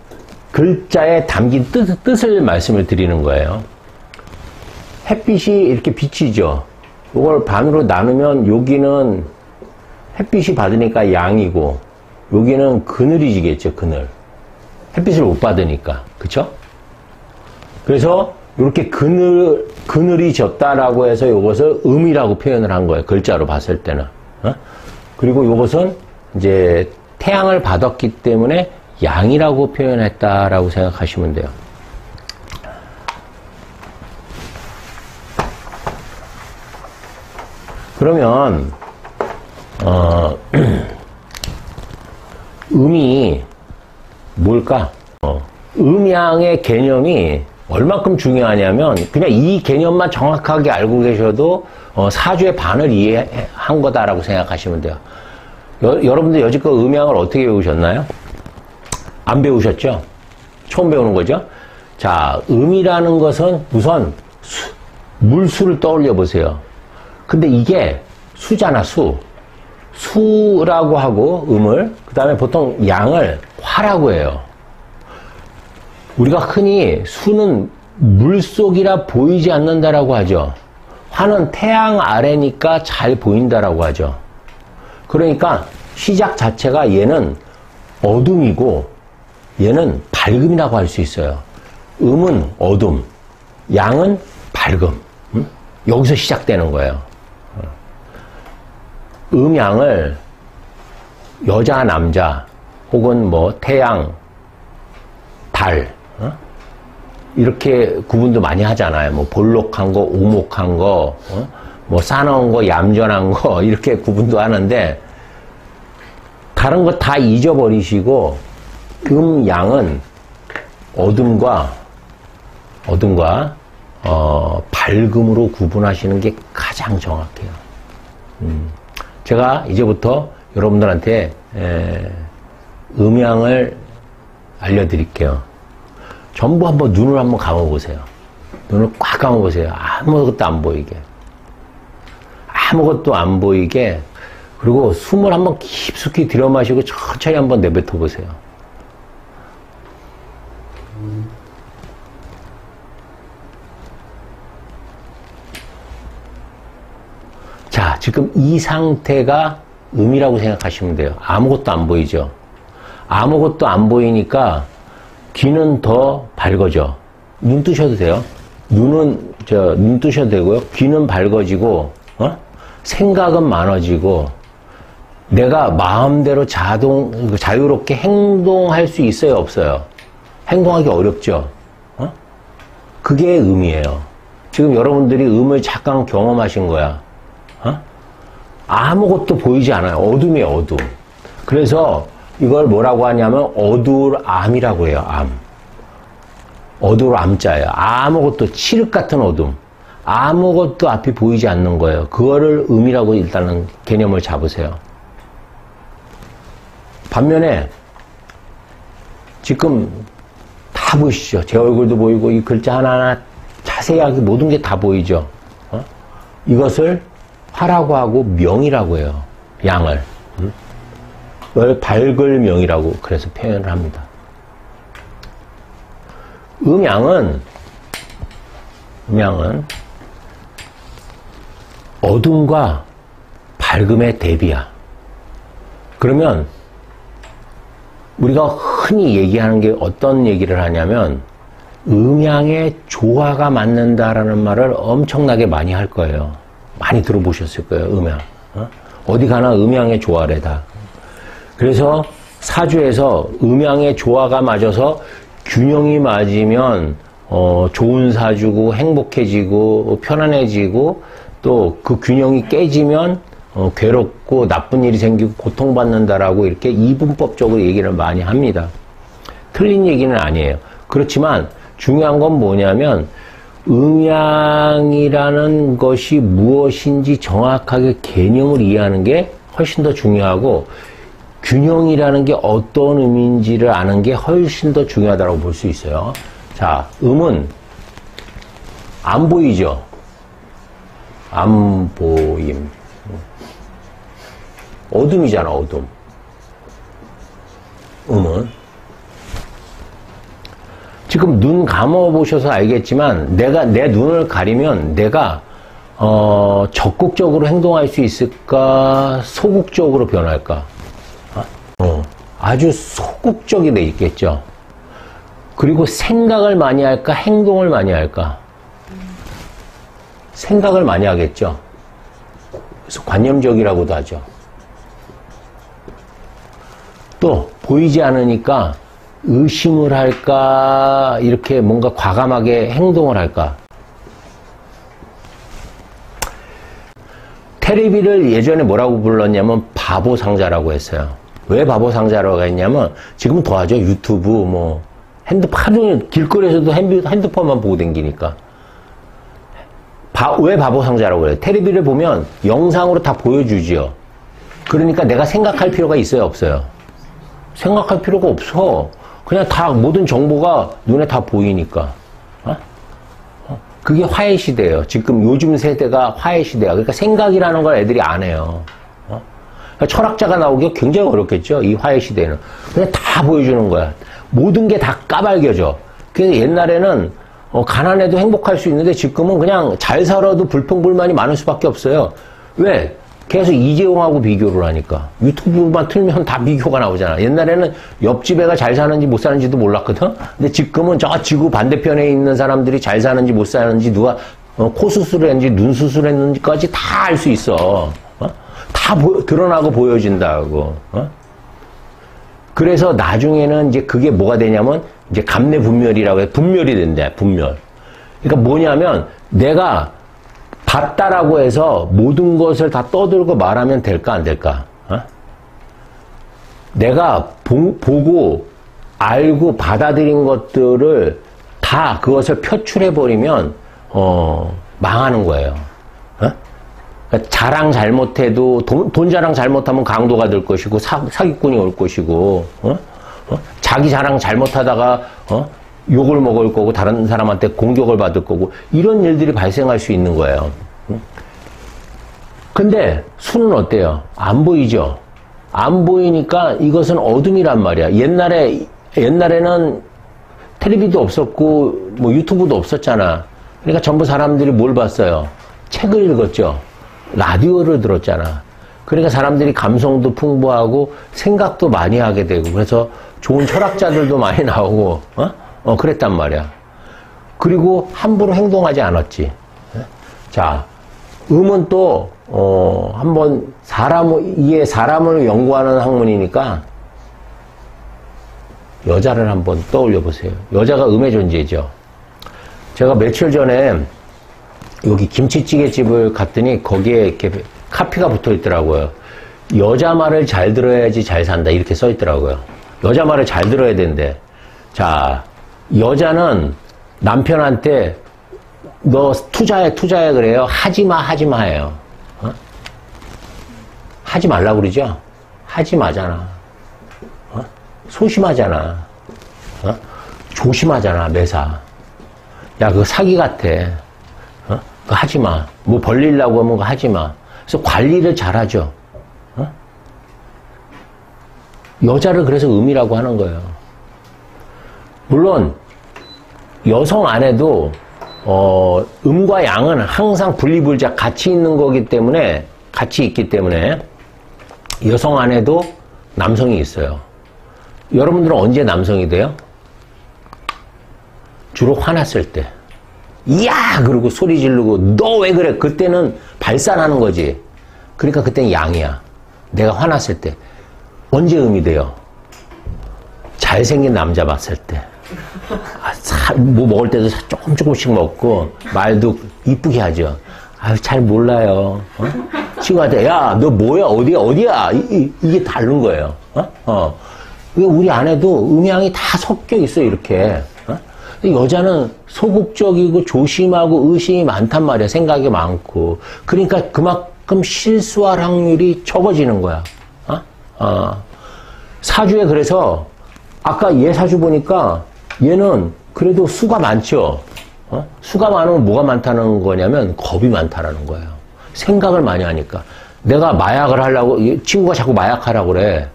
글자에 담긴 뜻을 말씀을 드리는 거예요. 햇빛이 이렇게 비치죠. 이걸 반으로 나누면 여기는 햇빛이 받으니까 양이고 여기는 그늘이 지겠죠. 그늘. 햇빛을 못 받으니까. 그쵸? 그래서 이렇게 그늘이 졌다라고 해서 이것을 음이라고 표현을 한 거예요. 글자로 봤을 때는. 그리고 이것은 이제 태양을 받았기 때문에 양이라고 표현했다라고 생각하시면 돼요. 그러면 음이 뭘까? 음양의 개념이 얼만큼 중요하냐면 그냥 이 개념만 정확하게 알고 계셔도 사주의 반을 이해한 거다라고 생각하시면 돼요. 여러분들 여지껏 음양을 어떻게 배우셨나요? 안 배우셨죠? 처음 배우는 거죠? 자, 음이라는 것은 우선 물수를 떠올려 보세요. 근데 이게 수잖아, 수. 수라고 하고 음을, 그 다음에 보통 양을 화라고 해요. 우리가 흔히 수는 물속이라 보이지 않는다라고 하죠. 화는 태양 아래니까 잘 보인다라고 하죠. 그러니까 시작 자체가 얘는 어둠이고 얘는 밝음이라고 할 수 있어요. 음은 어둠, 양은 밝음. 여기서 시작되는 거예요. 음양을 여자, 남자 혹은 뭐 태양, 달 이렇게 구분도 많이 하잖아요. 뭐 볼록한 거, 오목한 거, 뭐 싸나운 거, 얌전한 거 이렇게 구분도 하는데 다른 거 다 잊어버리시고 양은 어둠과 밝음으로 구분하시는 게 가장 정확해요. 제가 이제부터 여러분들한테 음양을 알려드릴게요. 전부 한번 눈을 한번 감아보세요. 눈을 꽉 감아보세요. 아무것도 안 보이게. 아무것도 안 보이게. 그리고 숨을 한번 깊숙이 들여마시고 천천히 한번 내뱉어 보세요. 자, 지금 이 상태가 음이라고 생각하시면 돼요. 아무것도 안 보이죠? 아무것도 안 보이니까 귀는 더 밝아져. 눈 뜨셔도 돼요. 눈 뜨셔도 되고요. 귀는 밝아지고, 생각은 많아지고, 내가 마음대로 자유롭게 행동할 수 있어요, 없어요? 행동하기 어렵죠? 그게 음이에요. 지금 여러분들이 음을 잠깐 경험하신 거야. 아무것도 보이지 않아요. 어둠이에요, 어둠. 그래서 이걸 뭐라고 하냐면 어두울 암이라고 해요, 암. 어두울 암자예요. 아무것도 칠흑 같은 어둠. 아무것도 앞이 보이지 않는 거예요. 그거를 음이라고 일단은 개념을 잡으세요. 반면에 지금 다 보이시죠? 제 얼굴도 보이고 이 글자 하나하나 자세하게 모든 게 다 보이죠? 이것을 화라고 하고 명이라고 해요. 양을. 이걸 밝을 명이라고 그래서 표현을 합니다. 음양은 어둠과 밝음의 대비야. 그러면 우리가 흔히 얘기하는 게 어떤 얘기를 하냐면 음양의 조화가 맞는다라는 말을 엄청나게 많이 할 거예요. 많이 들어보셨을 거예요. 음양. 어디 가나 음양의 조화래다. 그래서 사주에서 음양의 조화가 맞아서 균형이 맞으면 좋은 사주고 행복해지고 편안해지고 또 그 균형이 깨지면 괴롭고 나쁜 일이 생기고 고통받는다라고 이렇게 이분법적으로 얘기를 많이 합니다. 틀린 얘기는 아니에요. 그렇지만 중요한 건 뭐냐면 음양이라는 것이 무엇인지 정확하게 개념을 이해하는 게 훨씬 더 중요하고 균형이라는 게 어떤 의미인지를 아는 게 훨씬 더 중요하다고 볼 수 있어요. 자, 음은 안 보이죠? 안 보임. 어둠이잖아, 어둠. 음은. 지금 눈 감아보셔서 알겠지만 내 눈을 가리면 내가 적극적으로 행동할 수 있을까? 소극적으로 변할까? 아주 소극적이 돼 있겠죠. 그리고 생각을 많이 할까? 행동을 많이 할까? 생각을 많이 하겠죠. 그래서 관념적이라고도 하죠. 또 보이지 않으니까 의심을 할까? 이렇게 뭔가 과감하게 행동을 할까? 테레비를 예전에 뭐라고 불렀냐면 바보상자라고 했어요. 왜 바보상자라고 했냐면 지금은 더하죠. 유튜브 뭐 핸드폰 하루 종일 길거리에서도 핸드폰만 보고 다니니까. 왜 바보상자라고 그래요? 테레비를 보면 영상으로 다 보여주지요. 그러니까 내가 생각할 필요가 있어요, 없어요? 생각할 필요가 없어. 그냥 다 모든 정보가 눈에 다 보이니까. 그게 화해 시대예요. 지금 요즘 세대가 화해 시대야. 그러니까 생각이라는 걸 애들이 안 해요. 그러니까 철학자가 나오기가 굉장히 어렵겠죠. 이 화해 시대에는. 그냥 다 보여주는 거야. 모든 게 다 까발겨져. 그래서 옛날에는 가난해도 행복할 수 있는데 지금은 그냥 잘 살아도 불평불만이 많을 수밖에 없어요. 왜? 계속 이재용하고 비교를 하니까. 유튜브만 틀면 다 비교가 나오잖아. 옛날에는 옆집 애가 잘 사는지 못 사는지도 몰랐거든? 근데 지금은 저 지구 반대편에 있는 사람들이 잘 사는지 못 사는지 누가 코 수술했는지 눈 수술했는지까지 다 알 수 있어. 다 드러나고 보여진다고. 그래서 나중에는 이제 그게 뭐가 되냐면 이제 감내분멸이라고 해. 분멸이 된대, 분멸. 그러니까 뭐냐면 내가 봤다라고 해서 모든 것을 다 떠들고 말하면 될까 안 될까? 내가 보고 알고 받아들인 것들을 다 그것을 표출해버리면 망하는 거예요. 그러니까 자랑 잘못해도 돈 자랑 잘못하면 강도가 될 것이고 사기꾼이 올 것이고 자기 자랑 잘못하다가 욕을 먹을 거고 다른 사람한테 공격을 받을 거고 이런 일들이 발생할 수 있는 거예요. 근데 수는 어때요? 안 보이죠? 안 보이니까 이것은 어둠이란 말이야. 옛날에는 텔레비도 없었고 뭐 유튜브도 없었잖아. 그러니까 전부 사람들이 뭘 봤어요? 책을 읽었죠. 라디오를 들었잖아. 그러니까 사람들이 감성도 풍부하고 생각도 많이 하게 되고 그래서 좋은 철학자들도 많이 나오고 그랬단 말이야. 그리고 함부로 행동하지 않았지. 자, 음은 또 한번 사람을 연구하는 학문이니까 여자를 한번 떠올려 보세요. 여자가 음의 존재죠. 제가 며칠 전에 여기 김치찌개 집을 갔더니 거기에 이렇게 카피가 붙어 있더라고요. 여자 말을 잘 들어야지 잘 산다 이렇게 써 있더라고요. 여자 말을 잘 들어야 된대. 자, 여자는 남편한테 너 투자해 그래요. 하지마 해요. 하지 말라고 그러죠. 하지 마잖아. 소심하잖아. 조심하잖아 매사. 야 그거 사기 같아. 그거 하지마. 뭐 벌리려고 하면 그거 하지마. 그래서 관리를 잘하죠. 여자를 그래서 음이라고 하는 거예요. 물론 여성 안에도 음과 양은 항상 분리불자 같이 있는 거기 때문에 같이 있기 때문에 여성 안에도 남성이 있어요. 여러분들은 언제 남성이 돼요? 주로 화났을 때. 이야! 그러고 소리 지르고 너 왜 그래? 그때는 발산하는 거지. 그러니까 그때는 양이야. 내가 화났을 때. 언제 음이 돼요? 잘생긴 남자 봤을 때. 뭐 먹을 때도 조금씩 먹고 말도 이쁘게 하죠. 아유 잘 몰라요. 친구한테 야 너 뭐야 어디야 이게 다른 거예요. 우리 안에도 음양이 다 섞여 있어 이렇게. 여자는 소극적이고 조심하고 의심이 많단 말이야. 생각이 많고. 그러니까 그만큼 실수할 확률이 적어지는 거야. 사주에 그래서 아까 얘 사주 보니까 얘는 그래도 수가 많죠. 수가 많으면 뭐가 많다는 거냐면 겁이 많다라는 거예요. 생각을 많이 하니까. 내가 마약을 하려고 친구가 자꾸 마약하라고 그래.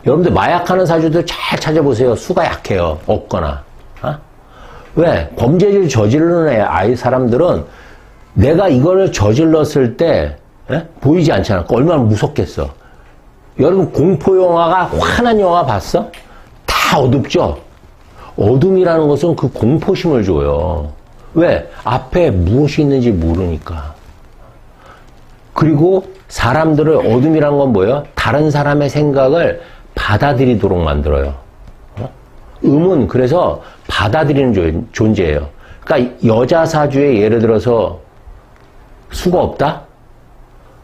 여러분들 마약하는 사주들 잘 찾아보세요. 수가 약해요. 없거나. 왜? 범죄를 저지르는 사람들은 내가 이거를 저질렀을 때 보이지 않잖아. 얼마나 무섭겠어. 여러분 공포영화가 환한 영화 봤어? 다 어둡죠? 어둠이라는 것은 그 공포심을 줘요. 왜? 앞에 무엇이 있는지 모르니까. 그리고 사람들을 어둠이란 건 뭐예요? 다른 사람의 생각을 받아들이도록 만들어요. 음은 그래서 받아들이는 존재예요. 그러니까 여자 사주에 예를 들어서 수가 없다?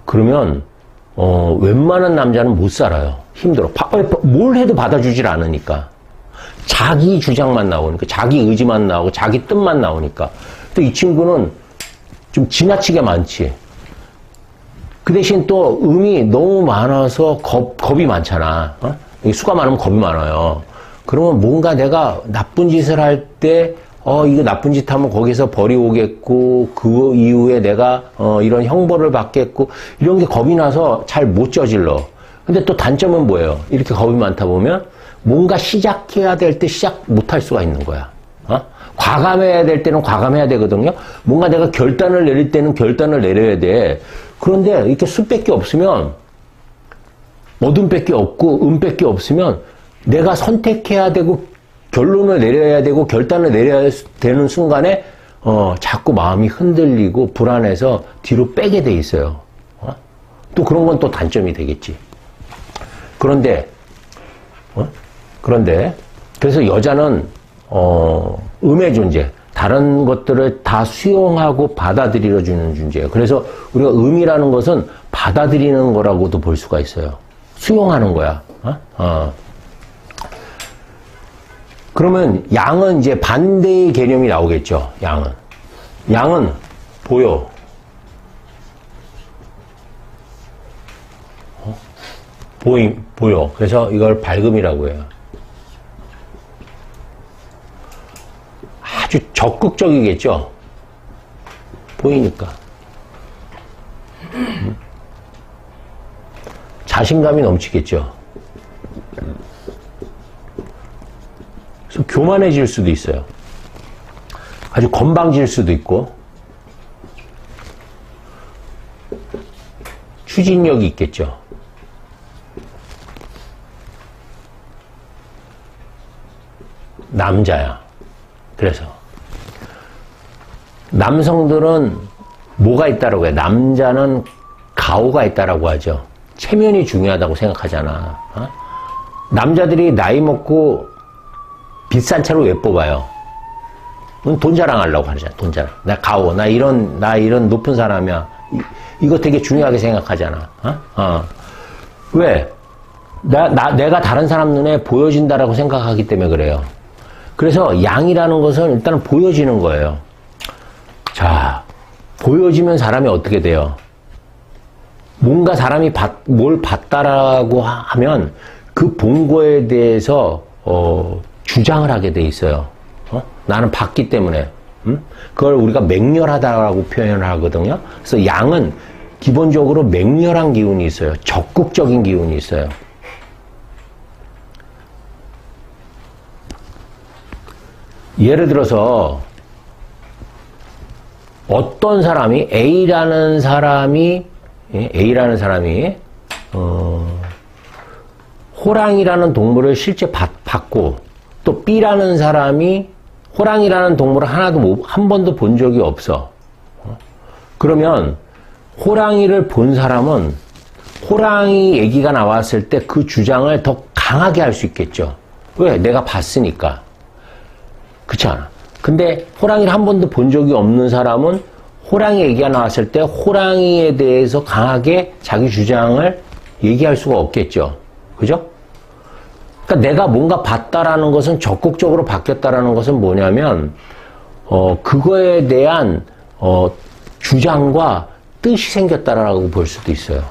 그러면 웬만한 남자는 못 살아요. 힘들어. 뭘 해도 받아주질 않으니까. 자기 주장만 나오니까, 자기 의지만 나오고, 자기 뜻만 나오니까. 또 이 친구는 좀 지나치게 많지. 그 대신 또 음이 너무 많아서 겁이 많잖아. 수가 많으면 겁이 많아요. 그러면 뭔가 내가 나쁜 짓을 할 때, 이거 나쁜 짓 하면 거기서 벌이 오겠고, 그 이후에 내가, 이런 형벌을 받겠고, 이런 게 겁이 나서 잘 못 저질러. 근데 또 단점은 뭐예요? 이렇게 겁이 많다 보면, 뭔가 시작해야 될 때 시작 못 할 수가 있는 거야. 과감해야 될 때는 과감해야 되거든요. 뭔가 내가 결단을 내릴 때는 결단을 내려야 돼. 그런데 이렇게 수밖에 없으면, 어둠밖에 없고 음밖에 없으면 내가 선택해야 되고 결론을 내려야 되고 결단을 내려야 되는 순간에 자꾸 마음이 흔들리고 불안해서 뒤로 빼게 돼 있어요. 또 그런 건 또 단점이 되겠지. 그런데 그래서 여자는 음의 존재, 다른 것들을 다 수용하고 받아들여주는 존재예요. 그래서 우리가 음이라는 것은 받아들이는 거라고도 볼 수가 있어요. 수용하는 거야. 그러면 양은 이제 반대의 개념이 나오겠죠. 양은 보여. 보여. 그래서 이걸 밝음이라고 해요. 아주 적극적이겠죠. 보이니까. 자신감이 넘치겠죠. 그래서 교만해질 수도 있어요. 아주 건방질 수도 있고, 추진력이 있겠죠. 남자야. 그래서 남성들은 뭐가 있다라고 해요? 남자는 가오가 있다라고 하죠. 체면이 중요하다고 생각하잖아. 남자들이 나이 먹고 비싼 차를 왜 뽑아요? 돈 자랑하려고 하잖아. 돈 자랑. 나 가오. 나 이런 높은 사람이야. 이거 되게 중요하게 생각하잖아. 왜? 내가 다른 사람 눈에 보여진다라고 생각하기 때문에 그래요. 그래서 양이라는 것은 일단은 보여지는 거예요. 자, 보여지면 사람이 어떻게 돼요? 뭔가 사람이 뭘 봤다라고 하면 그 본 거에 대해서 주장을 하게 돼 있어요. 나는 봤기 때문에. 그걸 우리가 맹렬하다라고 표현을 하거든요. 그래서 양은 기본적으로 맹렬한 기운이 있어요. 적극적인 기운이 있어요. 예를 들어서 어떤 사람이 A라는 사람이 호랑이라는 동물을 실제 봤고 또 B라는 사람이 호랑이라는 동물을 한 번도 본 적이 없어. 그러면 호랑이를 본 사람은 호랑이 얘기가 나왔을 때 그 주장을 더 강하게 할 수 있겠죠. 왜? 내가 봤으니까. 그렇지 않아. 근데 호랑이를 한 번도 본 적이 없는 사람은 호랑이 얘기가 나왔을 때 호랑이에 대해서 강하게 자기 주장을 얘기할 수가 없겠죠. 그죠? 그러니까 내가 뭔가 봤다라는 것은 적극적으로 바뀌었다라는 것은 뭐냐면 그거에 대한 주장과 뜻이 생겼다라고 볼 수도 있어요.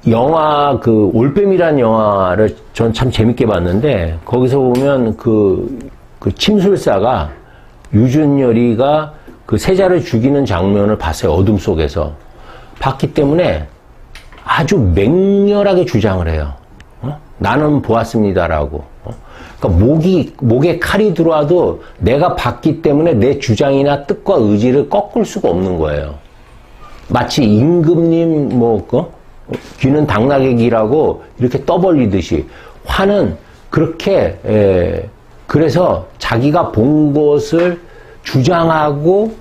영화 올빼미라는 영화를 전 참 재밌게 봤는데 거기서 보면 그 침술사가 유준열이가 그 세자를 죽이는 장면을 봤어요. 어둠 속에서 봤기 때문에 아주 맹렬하게 주장을 해요. 나는 보았습니다라고. 그러니까 목에 칼이 들어와도 내가 봤기 때문에 내 주장이나 뜻과 의지를 꺾을 수가 없는 거예요. 마치 임금님 귀는 당나귀 귀라고 이렇게 떠벌리듯이 화는 그렇게 그래서 자기가 본 것을 주장하고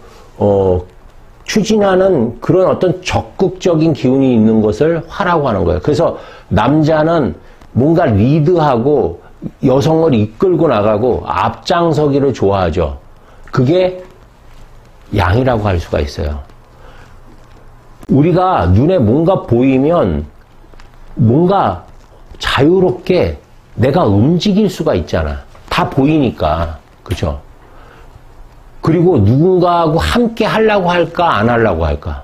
추진하는 그런 어떤 적극적인 기운이 있는 것을 화라고 하는 거예요. 그래서 남자는 뭔가 리드하고 여성을 이끌고 나가고 앞장서기를 좋아하죠. 그게 양이라고 할 수가 있어요. 우리가 눈에 뭔가 보이면 뭔가 자유롭게 내가 움직일 수가 있잖아. 다 보이니까. 그죠? 그리고 누군가하고 함께 하려고 할까 안 하려고 할까?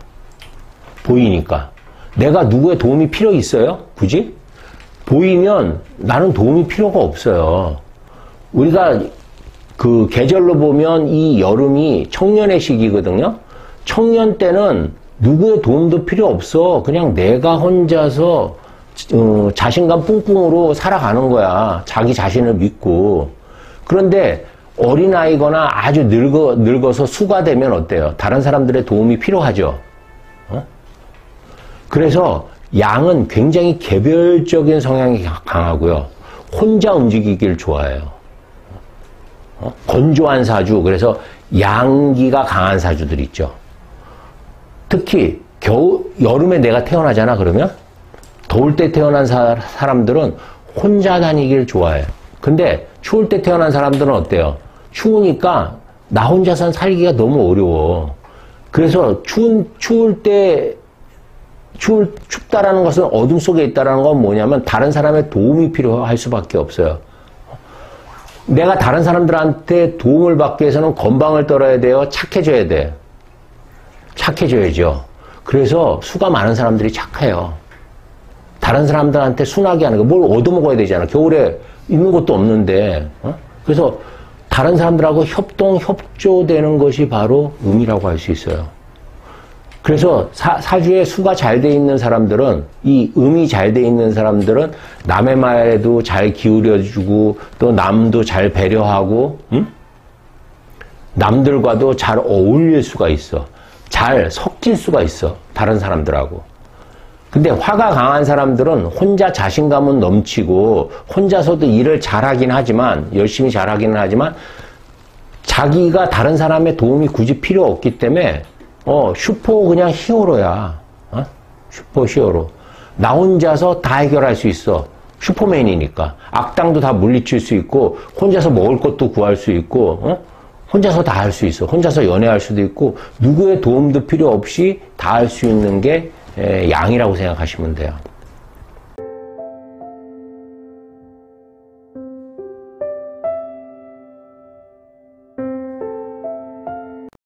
보이니까. 내가 누구의 도움이 필요 있어요? 굳이? 보이면 나는 도움이 필요가 없어요. 우리가 그 계절로 보면 이 여름이 청년의 시기거든요. 청년 때는 누구의 도움도 필요 없어. 그냥 내가 혼자서 자신감 뿡뿡으로 살아가는 거야. 자기 자신을 믿고. 그런데 어린아이거나 아주 늙어서 수가 되면 어때요? 다른 사람들의 도움이 필요하죠. 그래서 양은 굉장히 개별적인 성향이 강하고요. 혼자 움직이길 좋아해요. 건조한 사주, 그래서 양기가 강한 사주들 있죠. 특히 여름에 내가 태어나잖아, 그러면? 더울 때 태어난 사람들은 혼자 다니길 좋아해. 근데 추울 때 태어난 사람들은 어때요? 추우니까 나 혼자선 살기가 너무 어려워. 그래서 춥다라는 것은 어둠 속에 있다라는 건 뭐냐면 다른 사람의 도움이 필요할 수밖에 없어요. 내가 다른 사람들한테 도움을 받기 위해서는 건방을 떨어야 돼요? 착해져야 돼? 착해져야죠. 그래서 수가 많은 사람들이 착해요. 다른 사람들한테 순하게 하는 거, 뭘 얻어먹어야 되잖아. 겨울에 있는 것도 없는데. 그래서 다른 사람들하고 협조되는 것이 바로 음이라고 할 수 있어요. 그래서 사주에 수가 잘 돼 있는 사람들은, 이 음이 잘 돼 있는 사람들은 남의 말에도 잘 기울여주고 또 남도 잘 배려하고 남들과도 잘 어울릴 수가 있어. 잘 섞일 수가 있어. 다른 사람들하고. 근데 화가 강한 사람들은 혼자 자신감은 넘치고 혼자서도 일을 잘하긴 하지만, 열심히 잘하기는 하지만 자기가 다른 사람의 도움이 굳이 필요 없기 때문에 슈퍼 그냥 히어로야. 슈퍼 히어로. 나 혼자서 다 해결할 수 있어. 슈퍼맨이니까. 악당도 다 물리칠 수 있고 혼자서 먹을 것도 구할 수 있고 혼자서 다 할 수 있어. 혼자서 연애할 수도 있고 누구의 도움도 필요 없이 다 할 수 있는 게 양이라고 생각하시면 돼요.